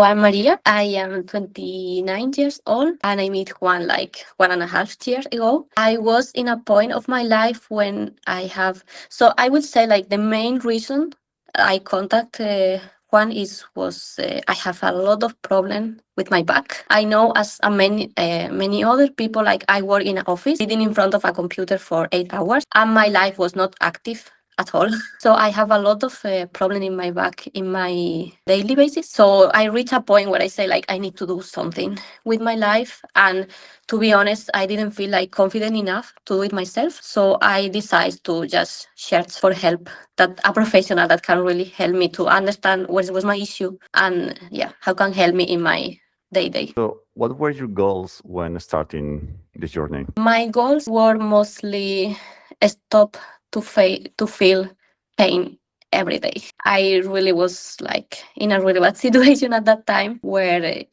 I'm Maria. I am 29 years old and I met Juan like 1.5 years ago. I was in a point of my life when I would say like the main reason I contact Juan was I have a lot of problem with my back. I know as many other people, like I work in an office sitting in front of a computer for 8 hours and my life was not active at all. So I have a lot of problem in my back in my daily basis. So I reach a point where I say like I need to do something with my life. And to be honest, I didn't feel like confident enough to do it myself. So I decided to just search for help, that a professional that can really help me to understand what was my issue and how can help me in my day. So, what were your goals when starting this journey? My goals were mostly stop to feel pain every day. I really was like in a really bad situation at that time where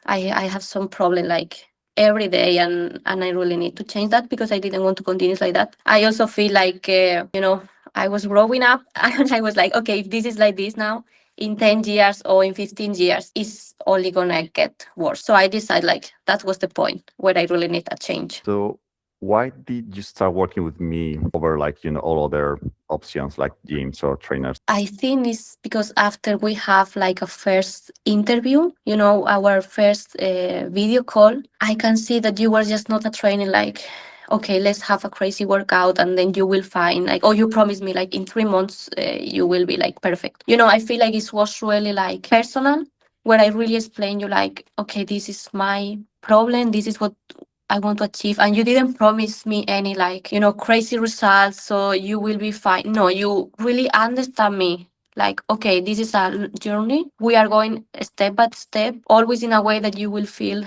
I have some problem like every day and I really need to change that because I didn't want to continue like that. I also feel like I was growing up and I was like, okay, if this is like this now, in 10 years or in 15 years, it's only gonna get worse. So I decided like that was the point where I really need a change. So, why did you start working with me over all other options like gyms or trainers? I think it's because after we have like a first interview, our first video call, I can see that you were just not a training like, okay, let's have a crazy workout and then you will find like, oh, you promised me like in 3 months you will be like perfect. I feel like it was really like personal where I really explain you like, okay, this is my problem. This is what I want to achieve. And you didn't promise me any like, crazy results. So you will be fine. No, you really understand me. Like, okay, this is a journey. We are going step by step, always in a way that you will feel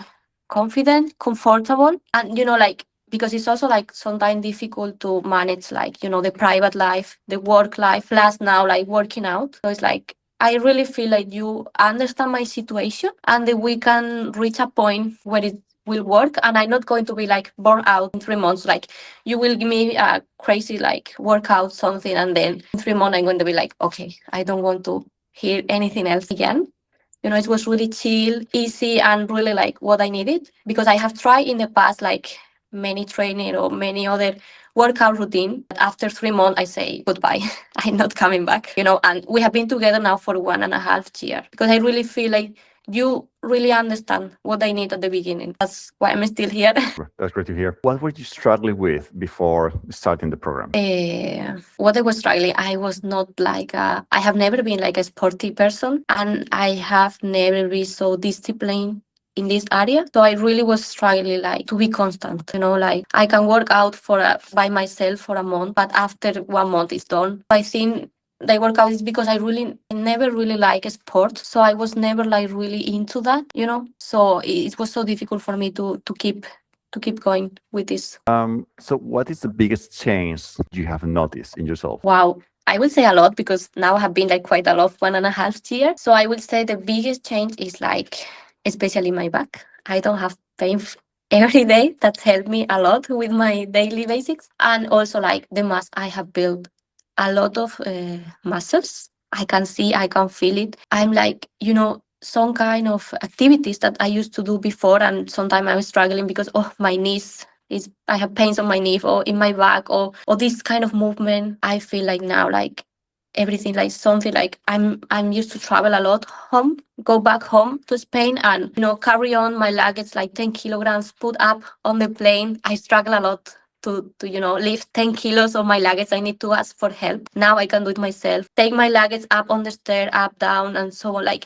confident, comfortable. And, like, because it's also like sometimes difficult to manage like, the private life, the work life, plus now like working out. So it's like, I really feel like you understand my situation and that we can reach a point where it will work and I'm not going to be like burnt out in 3 months. Like you will give me a crazy like workout something and then in 3 months I'm going to be like, okay, I don't want to hear anything else again. It was really chill, easy and really like what I needed because I have tried in the past like many training or many other workout routine. But after 3 months I say goodbye. I'm not coming back. And we have been together now for 1.5 years because I really feel like you really understand what I need at the beginning. That's why I'm still here. That's great to hear. What were you struggling with before starting the program? What I was struggling, I was not I have never been like a sporty person and I have never been so disciplined in this area. So I really was struggling like to be constant, like I can work out by myself for a month, but after 1 month it's done. I think the workout is because I never really like sport. So I was never like really into that. So it was so difficult for me to keep going with this. So, what is the biggest change you have noticed in yourself? Wow. I will say a lot because now I have been like quite a lot, 1.5 years. So I will say the biggest change is like, especially my back. I don't have pain every day. That helped me a lot with my daily basics. And also like the mass, I have built a lot of muscles. I can see, I can feel it. I'm like, some kind of activities that I used to do before. And sometimes I'm struggling because, my knees is I have pains on my knee or in my back or this kind of movement. I feel like now like everything like something like I'm used to travel a lot home, go back home to Spain and carry on my luggage like 10 kilograms put up on the plane. I struggle a lot to lift 10 kilos of my luggage. I need to ask for help. Now I can do it myself. Take my luggage up on the stair, up, down and so on. Like,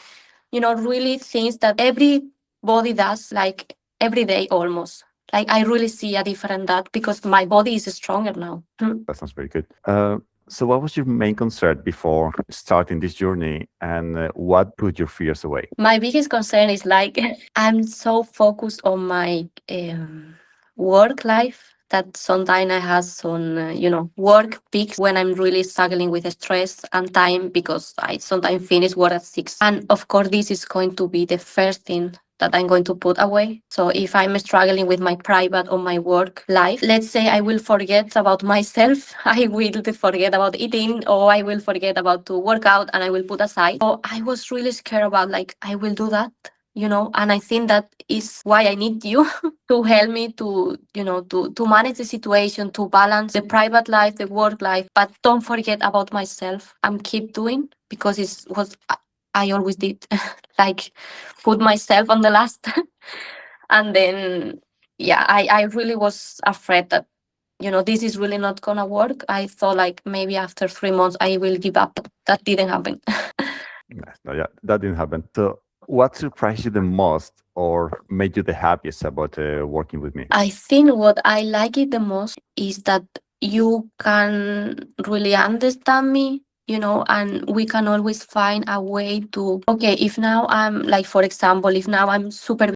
really things that everybody does like every day almost. Like I really see a different that because my body is stronger now. That sounds very good. So, what was your main concern before starting this journey, and what put your fears away? My biggest concern is like I'm so focused on my work life that sometimes I have some, work peaks when I'm really struggling with stress and time, because I sometimes finish work at 6. And of course, this is going to be the first thing that I'm going to put away. So if I'm struggling with my private or my work life, let's say I will forget about myself, I will forget about eating, or I will forget about to work out, and I will put aside. So I was really scared about, like, I will do that, and I think that is why I need you to help me to, to manage the situation, to balance the private life, the work life, but don't forget about myself and keep doing, because it's what I always did. Like, put myself on the last. And then, yeah, I really was afraid that, this is really not gonna work. I thought, like, maybe after 3 months I will give up. That didn't happen. Yes, no, yeah, that didn't happen. So, what surprised you the most or made you the happiest about working with me? I think what I like it the most is that you can really understand me, and we can always find a way to, okay, if now I'm, like, for example, if now I'm super